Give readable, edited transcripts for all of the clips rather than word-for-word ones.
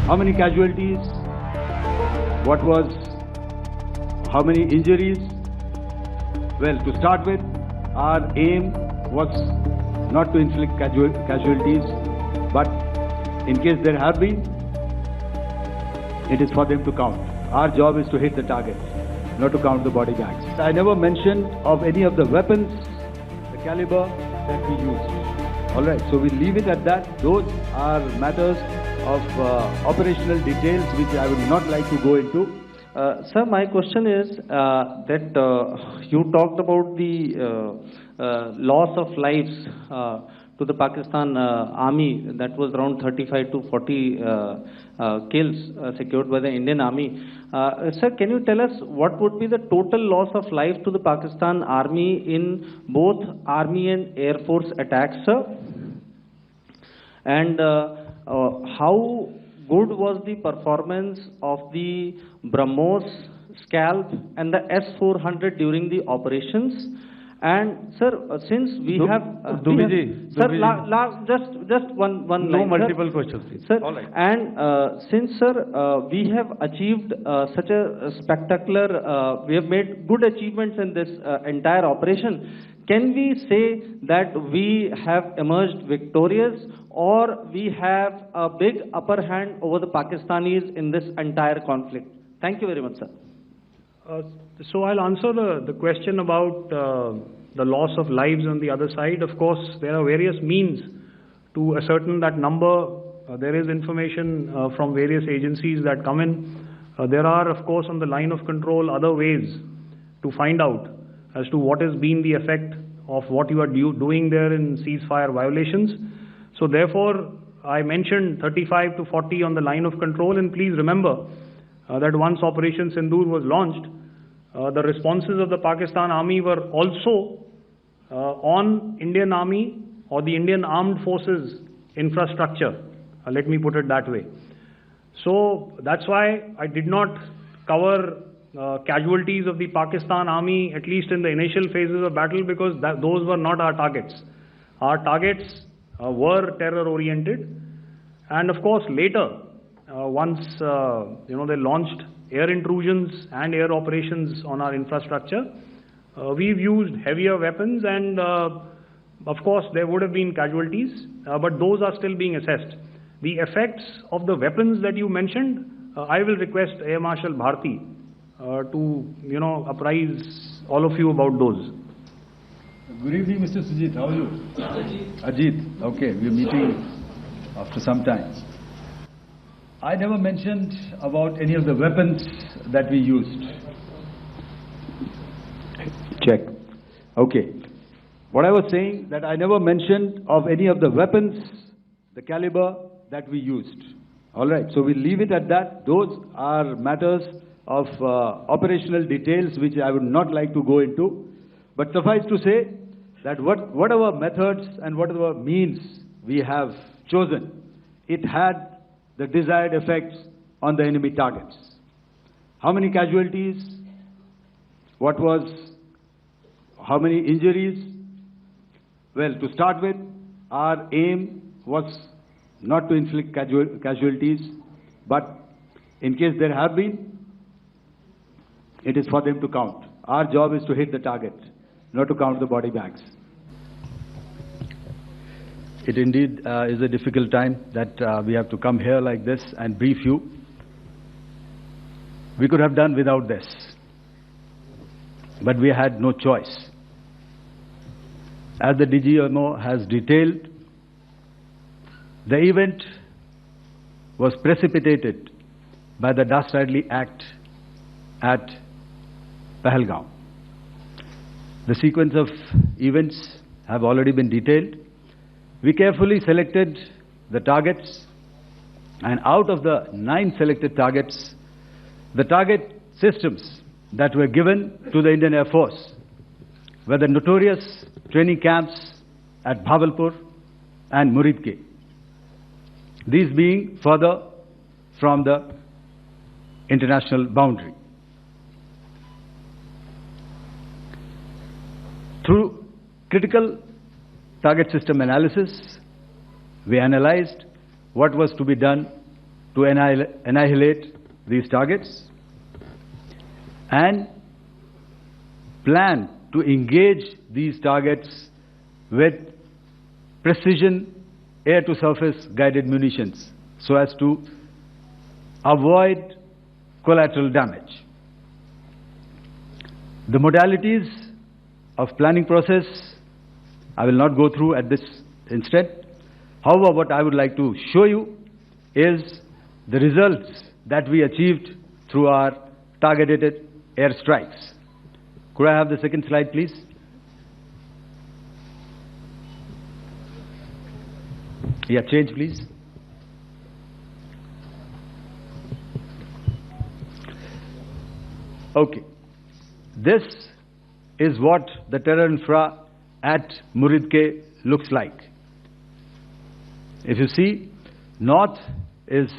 How many casualties? How many injuries? Well, to start with, our aim was not to inflict casualties, but in case there have been, it is for them to count. Our job is to hit the target, not to count the body bags. I never mentioned of any of the weapons, the caliber that we used. All right, so we leave it at that. Those are matters of operational details which I would not like to go into. Sir, my question is that you talked about the loss of lives to the Pakistan army. That was around 35 to 40 kills secured by the Indian army. Sir, can you tell us what would be the total loss of life to the Pakistan army in both army and air force attacks, sir? And how good was the performance of the BrahMos, Scalp and the S-400 during the operations? And sir, since we have just one line. No multiple questions, please. Sir, all right. And since sir, we have achieved such a spectacular, we have made good achievements in this entire operation. Can we say that we have emerged victorious, or we have a big upper hand over the Pakistanis in this entire conflict? Thank you very much, sir. So I'll answer the question about the loss of lives on the other side. Of course, there are various means to ascertain that number. There is information from various agencies that come in. There are, of course, on the line of control, other ways to find out as to what has been the effect of what you are doing there in ceasefire violations. So therefore, I mentioned 35 to 40 on the line of control, and please remember that once Operation Sindoor was launched, the responses of the Pakistan Army were also on Indian Army or the Indian Armed Forces infrastructure. Let me put it that way. So that's why I did not cover casualties of the Pakistan Army, at least in the initial phases of battle, because those were not our targets. Our targets were terror-oriented, and of course later, once they launched air intrusions and air operations on our infrastructure, we've used heavier weapons, and of course there would have been casualties, but those are still being assessed. The effects of the weapons that you mentioned, I will request Air Marshal Bharti to apprise all of you about those. Good evening, Mr. Sujit. How are you? Ajit. Okay, we are meeting after some time. I never mentioned about any of the weapons that we used. Check. Okay. What I was saying, that I never mentioned of any of the weapons, the caliber that we used. All right. So we'll leave it at that. Those are matters of operational details which I would not like to go into. But suffice to say that whatever methods and whatever means we have chosen, it had the desired effects on the enemy targets. How many casualties? How many injuries? Well, to start with, our aim was not to inflict casualties, but in case there have been, it is for them to count. Our job is to hit the target, not to count the body bags. It indeed is a difficult time that we have to come here like this and brief you. We could have done without this, but we had no choice. As the DGMO has detailed, the event was precipitated by the dastardly act at Pahalgam. The sequence of events have already been detailed. We carefully selected the targets, and out of the 9 selected targets, the target systems that were given to the Indian Air Force were the notorious training camps at Bhavalpur and Muridke, these being further from the international boundary. Through critical target system analysis, we analyzed what was to be done to annihilate these targets and plan to engage these targets with precision air-to-surface guided munitions so as to avoid collateral damage. The modalities of planning process I will not go through at this instant. However, what I would like to show you is the results that we achieved through our targeted airstrikes. Could I have the second slide, please? Yeah, change, please. Okay. This is what the terror infra at Muridke looks like. If you see, north is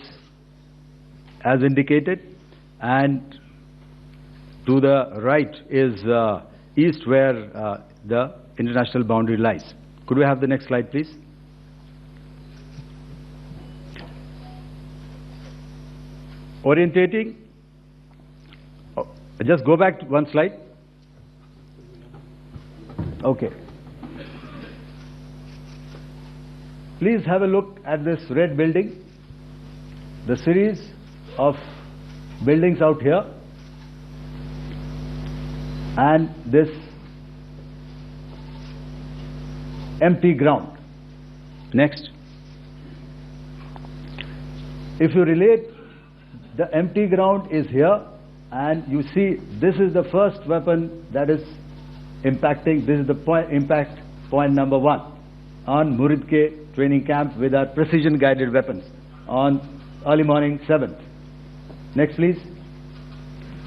as indicated, and to the right is east, where the international boundary lies. Could we have the next slide, please? Orientating. Oh, just go back to one slide. Okay. Please have a look at this red building, the series of buildings out here, and this empty ground. Next. If you relate, the empty ground is here, and you see this is the first weapon that is impacting. This is the impact point number 1 on Muridke training camp with our precision guided weapons on early morning 7th. Next, please.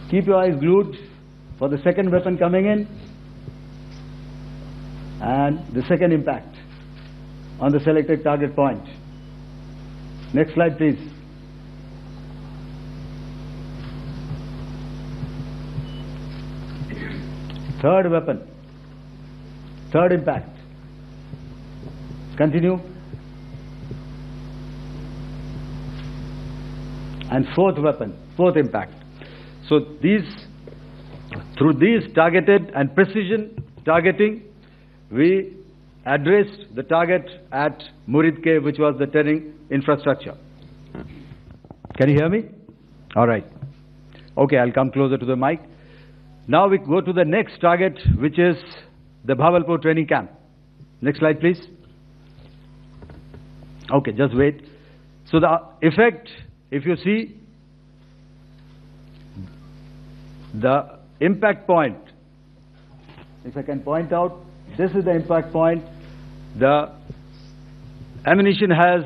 Keep your eyes glued for the second weapon coming in and the second impact on the selected target point. Next slide, please. Third weapon, third impact. Continue. And fourth weapon, fourth impact. So through these targeted and precision targeting, we addressed the target at Muridke, which was the terrain infrastructure. Can you hear me? All right. Okay, I'll come closer to the mic. Now we go to the next target, which is the Bhavalpur training camp. Next slide, please. Okay, just wait. So the effect, if you see, the impact point, if I can point out, this is the impact point. The ammunition has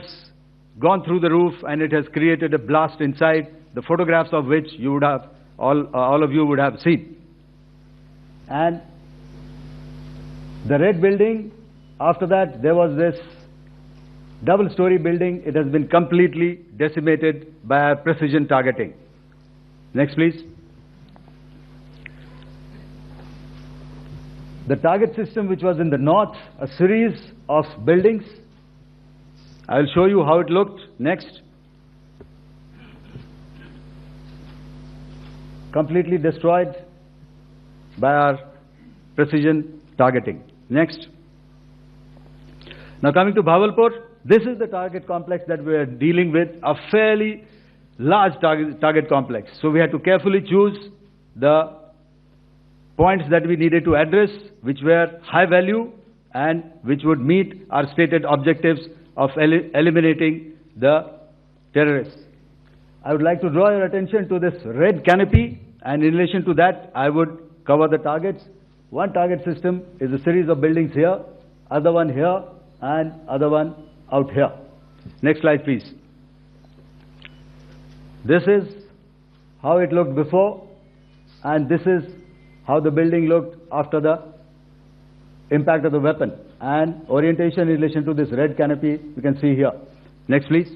gone through the roof and it has created a blast inside, the photographs of which you would have, all of you would have seen. And the red building, after that there was this double-story building. It has been completely decimated by our precision targeting. Next, please. The target system, which was in the north, a series of buildings. I will show you how it looked. Next. Completely destroyed by our precision targeting. Next. Now coming to Bhavalpur, this is the target complex that we are dealing with, a fairly large target complex. So we had to carefully choose the points that we needed to address, which were high value and which would meet our stated objectives of eliminating the terrorists. I would like to draw your attention to this red canopy, and in relation to that, I would cover the targets. One target system is a series of buildings here, other one here, and other one out here. Next slide, please. This is how it looked before, and this is how the building looked after the impact of the weapon. And orientation in relation to this red canopy, you can see here. Next, please.